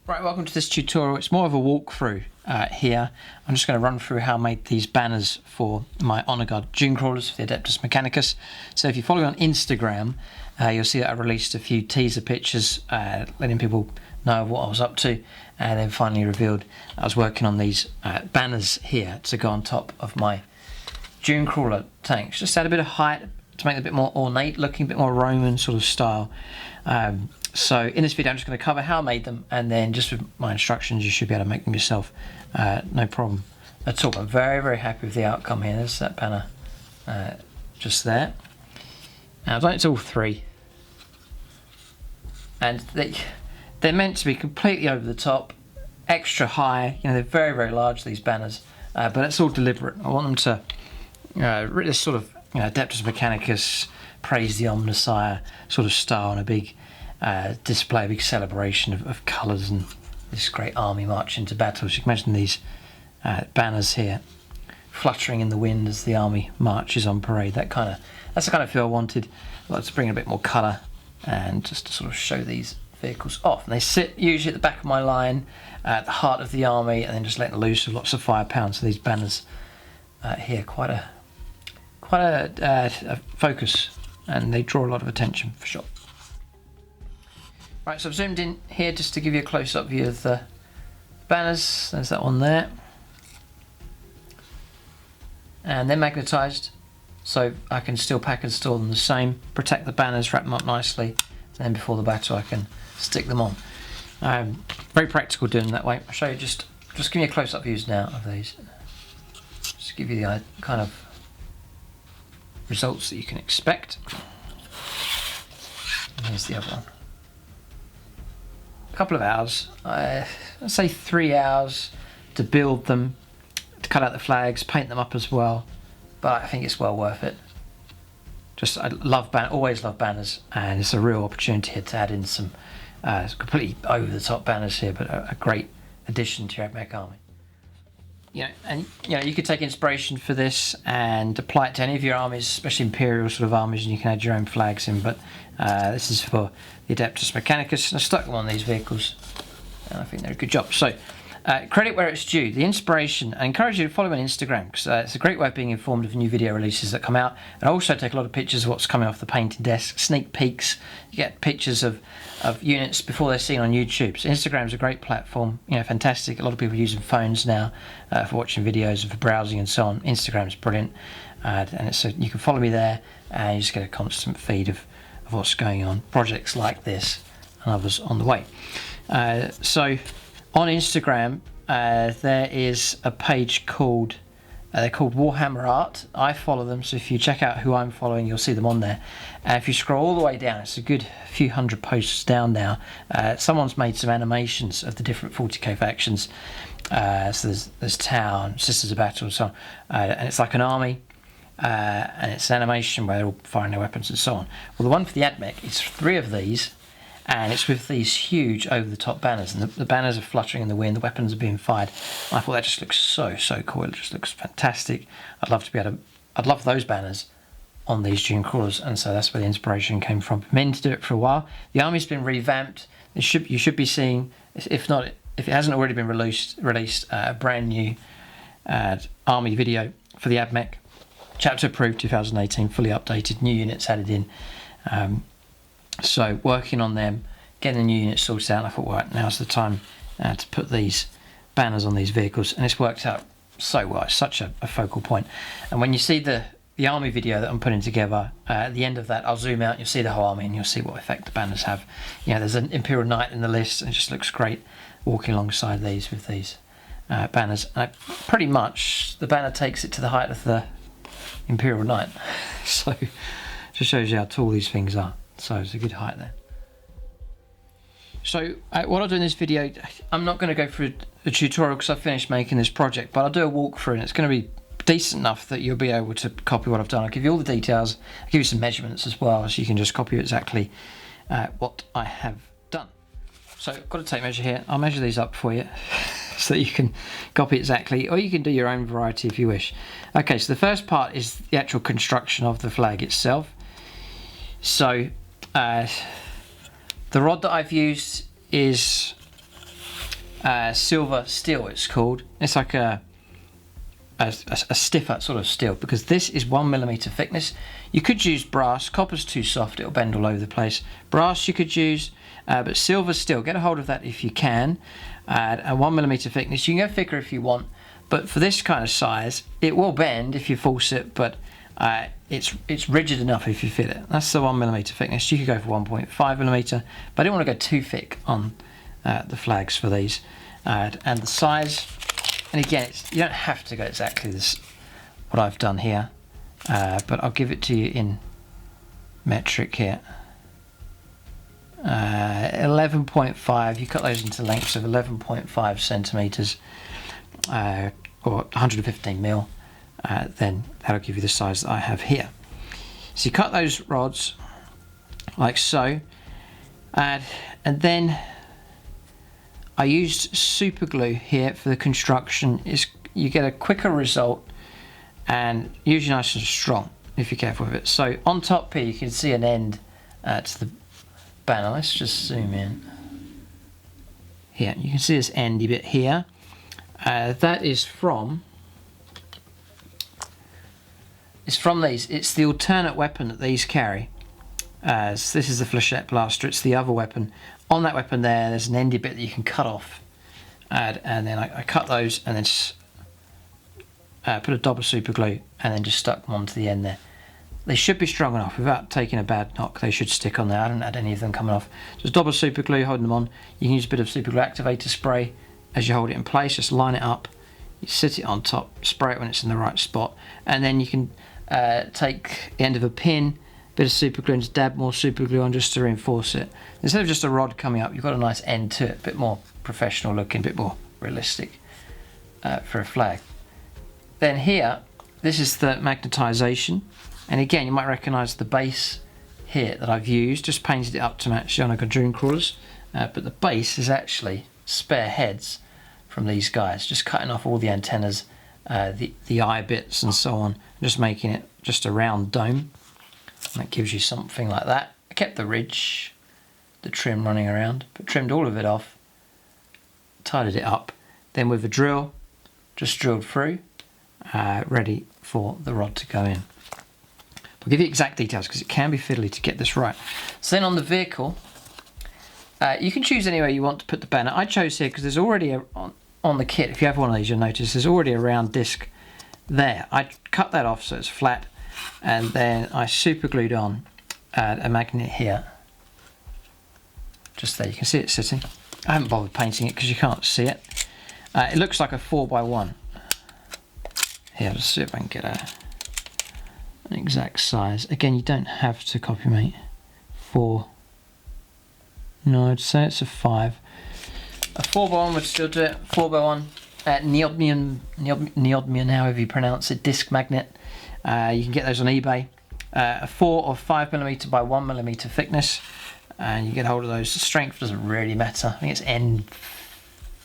Right, welcome to this tutorial. It's more of a walkthrough here. I'm just going to run through how I made these banners for my Onager Dunecrawlers for the Adeptus Mechanicus. So if you follow me on Instagram, you'll see that I released a few teaser pictures letting people know what I was up to, and then finally revealed I was working on these banners here to go on top of my Dunecrawler tanks. Just add a bit of height to make it a bit more ornate looking, a bit more Roman sort of style. So in this video I'm just going to cover how I made them, and then just with my instructions you should be able to make them yourself, no problem at all. I'm very happy with the outcome here. There's that banner just there. Now I've done it to all three, and they're meant to be completely over the top, extra high, you know, they're very large, these banners, but it's all deliberate. I want them to really sort of, you know, Adeptus Mechanicus, praise the Omnissiah sort of style, and a big display, a big celebration of colours and this great army march into battle. So you can imagine these banners here fluttering in the wind as the army marches on parade. That's the kind of feel I wanted. I'd like to bring in a bit more colour and just to sort of show these vehicles off. And they sit usually at the back of my line, at the heart of the army, and then just letting loose with lots of firepower. So these banners here, quite a focus, and they draw a lot of attention for sure. Right, so I've zoomed in here just to give you a close-up view of the banners. There's that one there. And they're magnetised, so I can still pack and store them the same, protect the banners, wrap them up nicely, and then before the battle I can stick them on. Very practical doing it that way. I'll show you, just give me a close-up views now of these. Just give you the kind of results that you can expect. And here's the other one. A couple of hours, I'd say 3 hours to build them, to cut out the flags, paint them up as well, but I think it's well worth it. I always love banners, and it's a real opportunity here to add in some completely over the top banners here, but a great addition to your Ad Mech Army. You could take inspiration for this and apply it to any of your armies, especially Imperial sort of armies, and you can add your own flags in, but this is for the Adeptus Mechanicus, and I stuck them on these vehicles, and I think they're a good job. So, credit where it's due. The inspiration, I encourage you to follow me on Instagram, because it's a great way of being informed of new video releases that come out, and I also take a lot of pictures of what's coming off the painting desk, sneak peeks. You get pictures of units before they're seen on YouTube. So Instagram's a great platform, you know, fantastic. A lot of people are using phones now for watching videos and for browsing and so on. Instagram's brilliant, and so you can follow me there, and you just get a constant feed of what's going on, projects like this and others on the way. So on Instagram there is a page called they're called Warhammer Art. I follow them, so if you check out who I'm following, you'll see them on there. If you scroll all the way down, it's a good few hundred posts down now. Someone's made some animations of the different 40k factions. So there's Town, Sisters of Battle, and so on. And it's like an army, and it's an animation where they're all firing their weapons and so on. Well, the one for the Ad Mech, it's 3 of these, and it's with these huge over-the-top banners, and the banners are fluttering in the wind, the weapons are being fired. I thought that just looks so cool. It just looks fantastic. I'd love those banners on these Dunecrawlers, and so that's where the inspiration came from. Meant to do it for a while. The army's been revamped. You should be seeing, if it hasn't already been released, a brand new army video for the Ad Mech. Chapter approved 2018, fully updated, new units added in. So working on them, getting the new units sorted out, I thought, right, now's the time to put these banners on these vehicles, and it's worked out so well. It's such a focal point. And when you see the army video that I'm putting together, at the end of that I'll zoom out, you'll see the whole army, and you'll see what effect the banners have. You know, there's an Imperial Knight in the list, and it just looks great walking alongside these with these banners. And pretty much the banner takes it to the height of the Imperial Knight. So just shows you how tall these things are. So it's a good height there. So what I'll do in this video, I'm not going to go through a tutorial because I've finished making this project, but I'll do a walkthrough, and it's going to be decent enough that you'll be able to copy what I've done. I'll give you all the details, I'll give you some measurements as well, so you can just copy exactly what I have done. So I've got a tape measure here. I'll measure these up for you so that you can copy exactly, or you can do your own variety if you wish. Okay, so the first part is the actual construction of the flag itself. So the rod that I've used is silver steel, it's called. It's like a stiffer sort of steel, because this is 1mm thickness. You could use brass. Copper's too soft, it'll bend all over the place. Brass you could use, but silver steel, get a hold of that if you can. A 1mm thickness. You can go thicker if you want, but for this kind of size it will bend if you force it, but it's rigid enough if you fit it. That's the 1mm thickness. You could go for 1.5mm, but I didn't want to go too thick on the flags for these. And the size, and again, you don't have to go exactly this what I've done here, but I'll give it to you in metric here. 11.5. You cut those into lengths of 11.5 centimeters, or 115 mil. Then that'll give you the size that I have here. So you cut those rods like so, and then I used super glue here for the construction. You get a quicker result and usually nice and strong if you're careful with it. So on top here you can see an end to the banner. Let's just zoom in. Here you can see this endy bit here. That is from these. It's the alternate weapon that these carry. So this is the Flechette Blaster. It's the other weapon. On that weapon there's an endy bit that you can cut off, and then I cut those and then put a dab of super glue and then just stuck them onto the end there. They should be strong enough without taking a bad knock. They should stick on there. I haven't had any of them coming off. Just dab of super glue, holding them on. You can use a bit of super glue activator spray as you hold it in place. Just line it up. You sit it on top, spray it when it's in the right spot, and then you can take the end of a pin, bit of super glue, and just dab more super glue on just to reinforce it. Instead of just a rod coming up, you've got a nice end to it, a bit more professional looking, a bit more realistic for a flag. Then here, this is the magnetization, and again you might recognise the base here that I've used, just painted it up to match the Onager Dunecrawlers, but the base is actually spare heads from these guys, just cutting off all the antennas, the eye bits and so on, just making it just a round dome. And that gives you something like that. I kept the ridge, the trim running around, but trimmed all of it off, tidied it up, then with a drill, just drilled through, ready for the rod to go in. I'll give you exact details because it can be fiddly to get this right. So then on the vehicle, you can choose anywhere you want to put the banner. I chose here because there's already on the kit, if you have one of these you'll notice there's already a round disc there. I cut that off so it's flat, and then I super glued on a magnet here, just there. You can see it sitting. I haven't bothered painting it because you can't see it. It looks like a 4x1. Here, let's see if I can get an exact size. Again, you don't have to copy mate. 4. No, I'd say it's a 5. A 4x1 would still do it. 4x1 neodymium, however you pronounce it, disc magnet. You can get those on eBay. A 4 or 5mm by 1mm thickness, and you get hold of those. The strength doesn't really matter. I think it's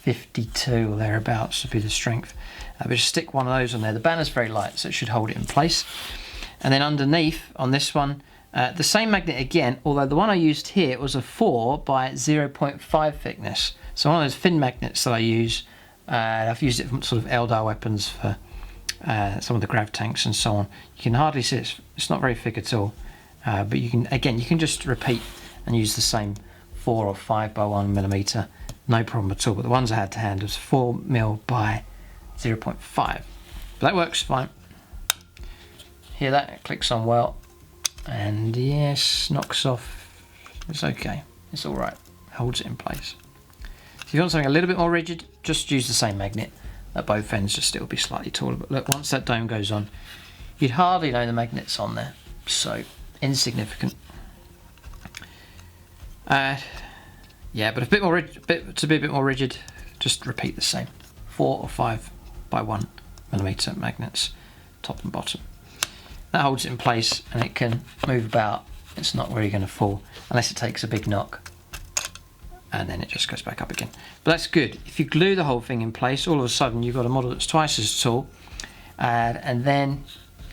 N52 or thereabouts to be the strength. But just stick one of those on there. The banner's very light, so it should hold it in place. And then underneath on this one, the same magnet again, although the one I used here was a 4 by 0.5 thickness. So one of those thin magnets that I use, I've used it for sort of Eldar weapons, for some of the grav tanks and so on. You can hardly see it, it's not very thick at all, but you can just repeat and use the same 4 or 5 by 1mm, no problem at all. But the ones I had to hand was 4mm by 0.5, but that works fine. Hear that? It clicks on well, and yes, knocks off. It's okay, it's all right, holds it in place. If you want something a little bit more rigid, just use the same magnet at both ends, just it'll be slightly taller. But look, once that dome goes on, you'd hardly know the magnet's on there, so insignificant. Yeah, but to be a bit more rigid, just repeat the same. 4 or 5 by 1mm magnets, top and bottom. That holds it in place, and it can move about. It's not really going to fall unless it takes a big knock, and then it just goes back up again. But that's good. If you glue the whole thing in place, all of a sudden you've got a model that's twice as tall, and then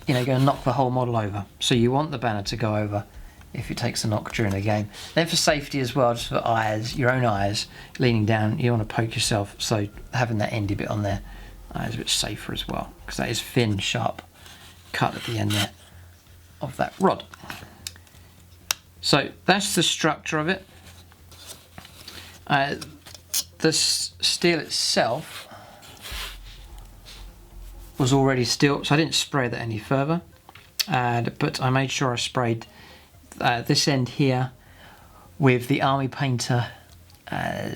you're going to knock the whole model over. So you want the banner to go over if it takes a knock during the game. Then for safety as well, just for eyes, your own eyes, leaning down, you want to poke yourself, so having that endy bit on there is a bit safer as well, because that is thin, sharp cut at the end there of that rod. So that's the structure of it. The steel itself was already steel, so I didn't spray that any further, but I made sure I sprayed this end here with the Army Painter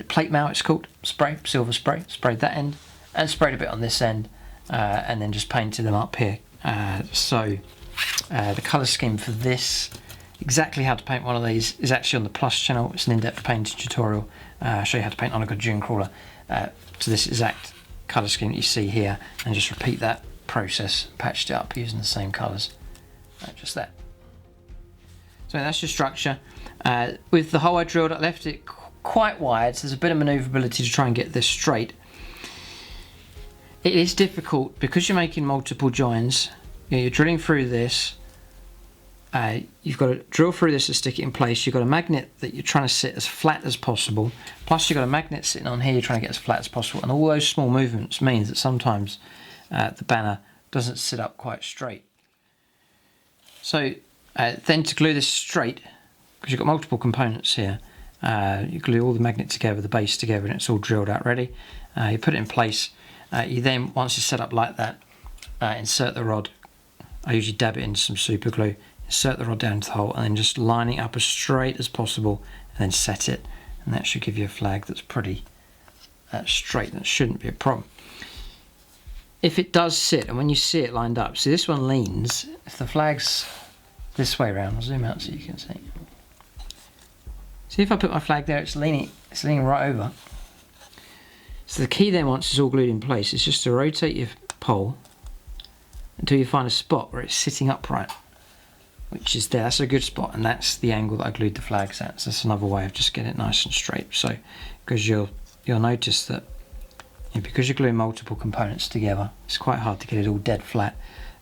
plate mail, it's called, spray, silver spray. Sprayed that end and sprayed a bit on this end, and then just painted them up here. So the colour scheme for this, exactly how to paint one of these, is actually on the Plus channel. It's an in-depth painting tutorial. I'll show you how to paint Onager Dunecrawler to this exact colour scheme that you see here, and just repeat that process, patched it up using the same colours, just that. So that's your structure. With the hole I drilled, I left it quite wide, so there's a bit of manoeuvrability to try and get this straight. It is difficult because you're making multiple joins. You're drilling through this. You've got to drill through this to stick it in place. You've got a magnet that you're trying to sit as flat as possible. Plus you've got a magnet sitting on here you're trying to get as flat as possible. And all those small movements means that sometimes the banner doesn't sit up quite straight. So then to glue this straight, because you've got multiple components here, you glue all the magnet together, the base together, and it's all drilled out ready. You put it in place. You then, once it's set up like that, insert the rod. I usually dab it into some super glue. Insert the rod down into the hole, and then just line it up as straight as possible, and then set it. And that should give you a flag that's pretty straight. That shouldn't be a problem. If it does sit, and when you see it lined up, see this one leans. If the flag's this way around, I'll zoom out so you can see. See if I put my flag there, it's leaning right over. So the key then, once it's all glued in place, is just to rotate your pole until you find a spot where it's sitting upright, which is there. That's a good spot, and that's the angle that I glued the flags at. So that's another way of just getting it nice and straight. So, because you'll notice that because you're gluing multiple components together, it's quite hard to get it all dead flat,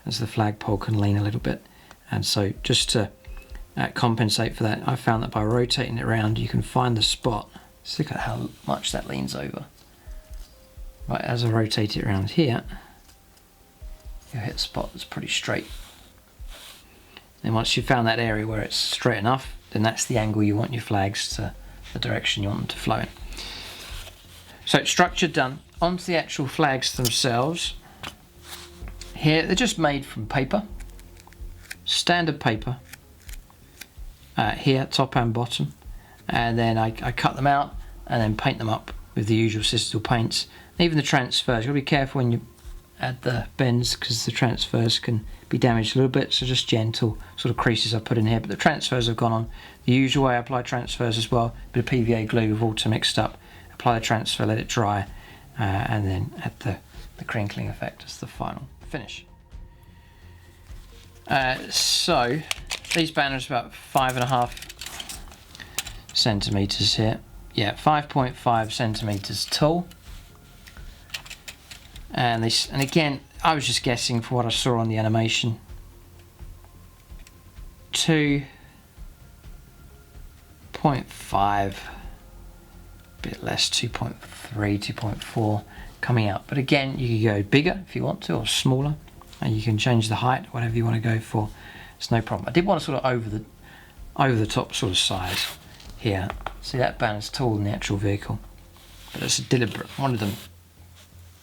as the flagpole can lean a little bit. And so, just to compensate for that, I found that by rotating it around, you can find the spot. Just look at how much that leans over. Right, as I rotate it around here, you'll hit a spot that's pretty straight. Then once you've found that area where it's straight enough, then that's the angle you want your flags to, the direction you want them to flow in. So structure done. Onto the actual flags themselves. Here, they're just made from paper. Standard paper. Here, top and bottom. And then I cut them out and then paint them up with the usual Citadel paints. And even the transfers, you've got to be careful when you add the bends, because the transfers can be damaged a little bit, so just gentle sort of creases I put in here. But the transfers have gone on the usual way. I apply transfers as well, a bit of PVA glue with water mixed up, apply the transfer, let it dry, and then add the crinkling effect as the final finish. So these banners are about 5.5 centimeters here. Yeah, 5.5 centimeters tall. And again, I was just guessing for what I saw on the animation. 2.5, bit less, 2.3, 2.4 coming out. But again, you can go bigger if you want to, or smaller, and you can change the height, whatever you want to go for. It's no problem. I did want to sort of over the top sort of size here. See, that banner's taller than the actual vehicle, but it's a deliberate. I wanted them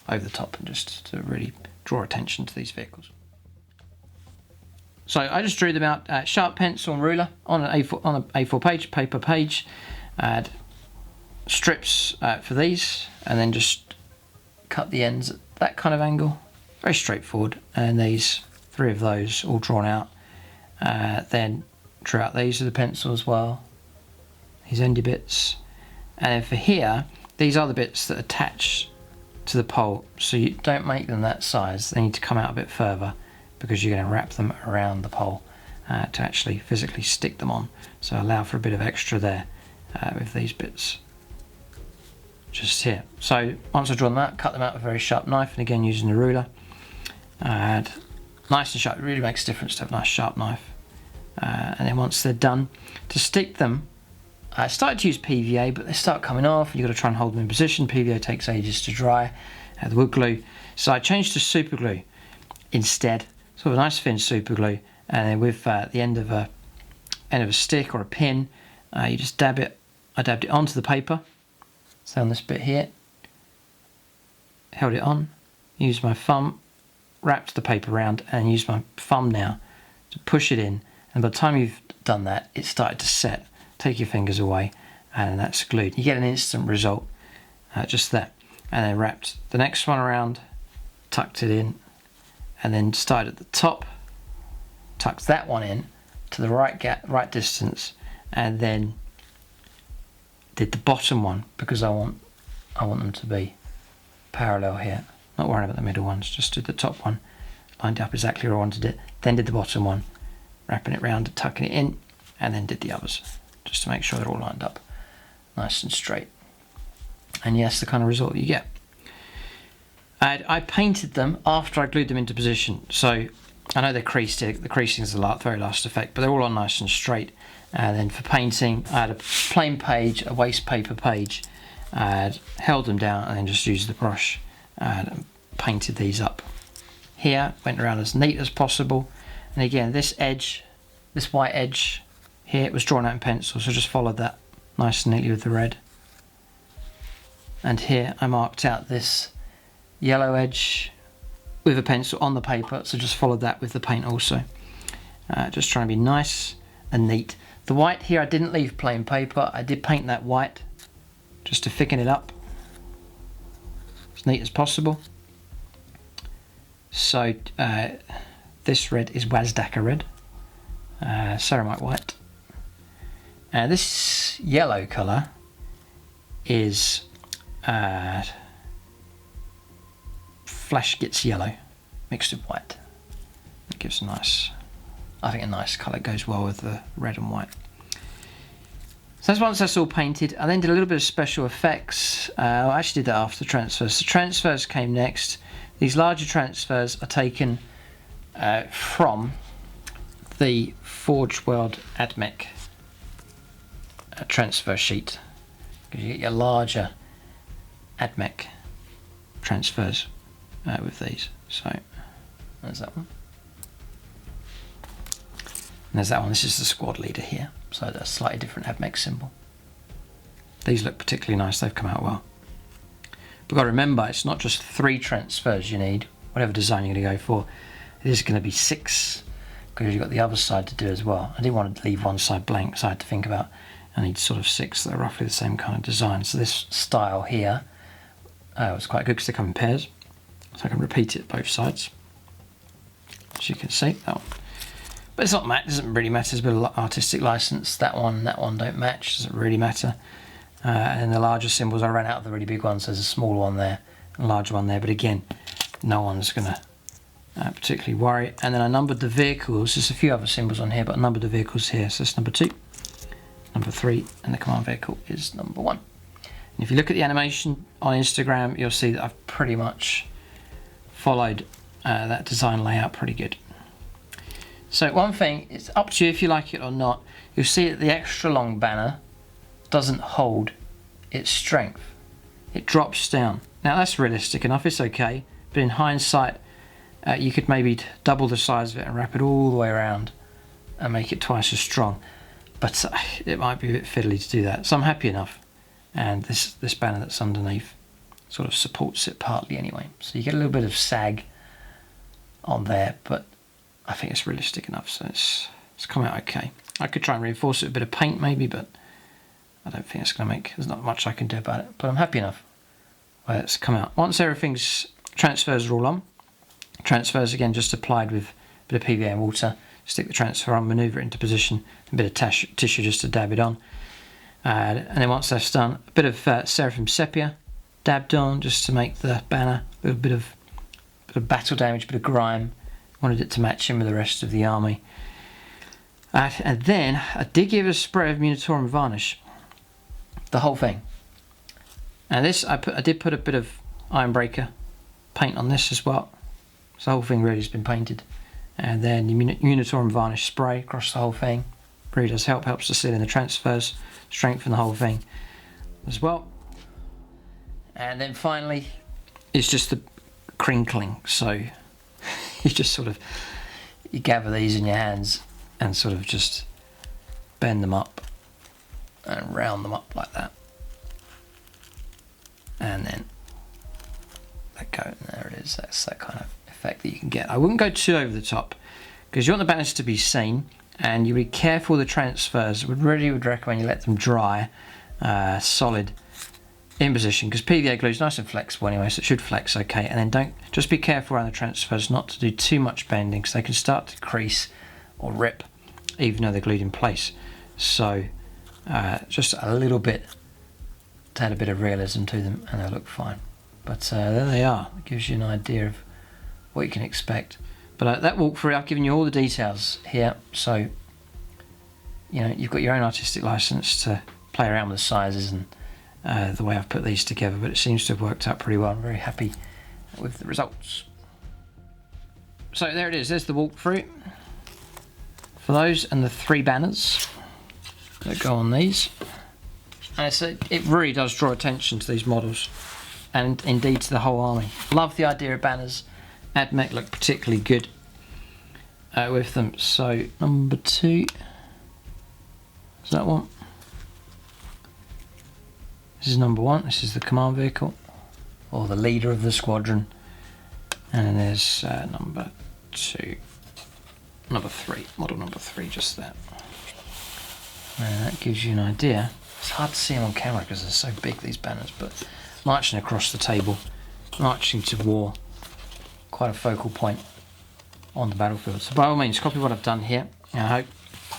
over the top, and just to really draw attention to these vehicles. So I just drew them out, sharp pencil and ruler on an A4 page, paper page. Add strips for these, and then just cut the ends at that kind of angle. Very straightforward. And these 3 of those all drawn out. Then drew out these with a pencil as well. These endy bits. And then for here, these are the bits that attach to the pole, so you don't make them that size. They need to come out a bit further, because you're going to wrap them around the pole to actually physically stick them on. So allow for a bit of extra there with these bits just here. So once I've drawn them out, cut them out with a very sharp knife, and again using the ruler. And nice and sharp. It really makes a difference to have a nice sharp knife. And then once they're done, to stick them, I started to use PVA, but they start coming off. You've got to try and hold them in position. PVA takes ages to dry. The wood glue. So I changed to super glue instead. Sort of a nice thin super glue. And then with the end of a stick or a pin, you just dab it. I dabbed it onto the paper. So on this bit here, held it on, used my thumb, wrapped the paper around, and used my thumb now to push it in. And by the time you've done that, it started to set. Take your fingers away, and that's glued. You get an instant result, just that. And then wrapped the next one around, tucked it in, and then started at the top, tucked that one in to the right distance, and then did the bottom one because I want them to be parallel here. Not worrying about the middle ones, just did the top one, lined up exactly where I wanted it, then did the bottom one, wrapping it round, tucking it in, and then did the others, just to make sure they're all lined up nice and straight. And yes, the kind of result you get. I painted them after I glued them into position, so I know they're creased. The creasing is the very last effect, but they're all on nice and straight. And then for painting, I had a plain page, a waste paper page. I held them down and then just used the brush and painted these up. Here, went around as neat as possible. And again, this edge, this white edge here, it was drawn out in pencil, so just followed that nice and neatly with the red. And here I marked out this yellow edge with a pencil on the paper, so just followed that with the paint also. Just trying to be nice and neat. The white here I didn't leave plain paper, I did paint that white just to thicken it up as neat as possible. So this red is Wazdaka red, ceramite white. This yellow colour is Flechette yellow mixed with white. It gives a nice, I think a nice colour, goes well with the red and white. So once that's all painted, I then did a little bit of special effects. I actually did that after the transfers. The transfers came next. These larger transfers are taken from the Forge World Ad Mech transfer sheet. Because you get your larger Ad Mech transfers with these. So there's that one. And there's that one. This is the squad leader here. So that's a slightly different Ad Mech symbol. These look particularly nice. They've come out well. But got to remember, it's not just 3 transfers you need, whatever design you're going to go for. It is going to be 6, because you've got the other side to do as well. I didn't want to leave one side blank, so I had to think about, I need sort of 6 that are roughly the same kind of design. So this style here was quite good because they come in pairs. So I can repeat it both sides. As you can see, that one. But it's not it doesn't really matter. There's a bit of artistic license. That one don't match. Doesn't really matter. And the larger symbols, I ran out of the really big ones. There's a small one there, a larger one there. But again, no one's going to particularly worry. And then I numbered the vehicles. There's a few other symbols on here, but I numbered the vehicles here. So that's number 2, number 3, and the command vehicle is number 1. And if you look at the animation on Instagram, you'll see that I've pretty much followed that design layout pretty good. So one thing, it's up to you if you like it or not. You'll see that the extra long banner doesn't hold its strength. It drops down. Now that's realistic enough, it's okay. But in hindsight, you could maybe double the size of it and wrap it all the way around and make it twice as strong. But it might be a bit fiddly to do that. So I'm happy enough. And this banner that's underneath sort of supports it partly anyway. So you get a little bit of sag on there, but I think it's realistic enough, so it's come out okay. I could try and reinforce it with a bit of paint maybe, but I don't think it's going to make, there's not much I can do about it. But I'm happy enough where it's come out. Once everything's, transfers are all on, transfers again just applied with a bit of PVA and water, stick the transfer on, manoeuvre it into position, a bit of tissue just to dab it on. And then once that's done, a bit of Seraphim Sepia dabbed on just to make the banner a little bit of battle damage, a bit of grime. Wanted it to match in with the rest of the army. And then I did give it a spray of Militarum varnish. The whole thing. And this, I did put a bit of Ironbreaker paint on this as well. So the whole thing really has been painted. And then the Militarum varnish spray across the whole thing. Really does help, helps to seal in the transfers, strengthen the whole thing as well. And then finally, it's just the crinkling. So you just sort of, you gather these in your hands and sort of just bend them up and round them up like that. And then let go, and there it is. That's that kind of effect that you can get. I wouldn't go too over the top because you want the banners to be seen, and you be careful with the transfers. Would recommend you let them dry solid in position, because PVA glue is nice and flexible anyway, so it should flex okay. And then don't, just be careful around the transfers not to do too much bending, because they can start to crease or rip even though they're glued in place. So just a little bit to add a bit of realism to them, and they'll look fine. But there they are. It gives you an idea of what you can expect. But that walkthrough, I've given you all the details here, so you know you've got your own artistic license to play around with the sizes and the way I've put these together, but it seems to have worked out pretty well. I'm very happy with the results. So there it is, there's the walkthrough for those and the 3 banners that go on these. And it really does draw attention to these models, and indeed to the whole army. Love the idea of banners. Ad Mech look particularly good with them. So number 2 is that one. This is number 1, this is the command vehicle, or the leader of the squadron. And then there's number 2, number 3, model number 3, just there. And that gives you an idea. It's hard to see them on camera because they're so big, these banners, but marching across the table, marching to war, quite a focal point on the battlefield. So by all means, copy what I've done here. I hope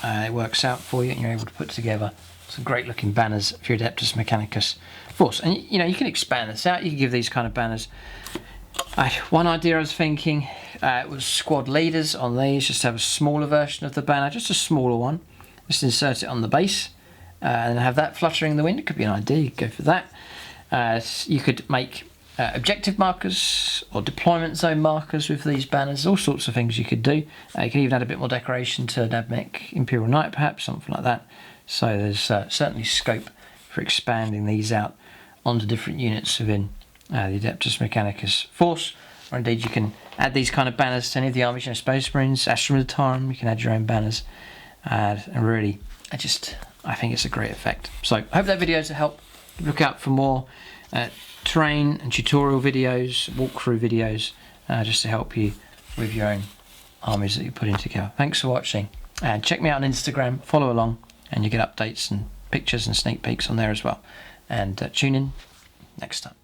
it works out for you and you're able to put together some great looking banners for your Adeptus Mechanicus force. And you know, you can expand this out, you can give these kind of banners. One idea I was thinking was squad leaders on these, just to have a smaller version of the banner, just a smaller one. Just insert it on the base and have that fluttering in the wind. It could be an idea, you could go for that. You could make objective markers or deployment zone markers with these banners, all sorts of things you could do. You can even add a bit more decoration to an Ad Mech Imperial Knight perhaps, something like that. So there's certainly scope for expanding these out onto different units within the Adeptus Mechanicus force, or indeed you can add these kind of banners to any of the armies, you know, Space Marines, Astra Militarum, you can add your own banners, and really, I think it's a great effect. So I hope that video's a help. Look out for more terrain and tutorial videos, walkthrough videos, just to help you with your own armies that you're putting together. Thanks for watching, and check me out on Instagram, follow along, and you get updates and pictures and sneak peeks on there as well. And tune in next time.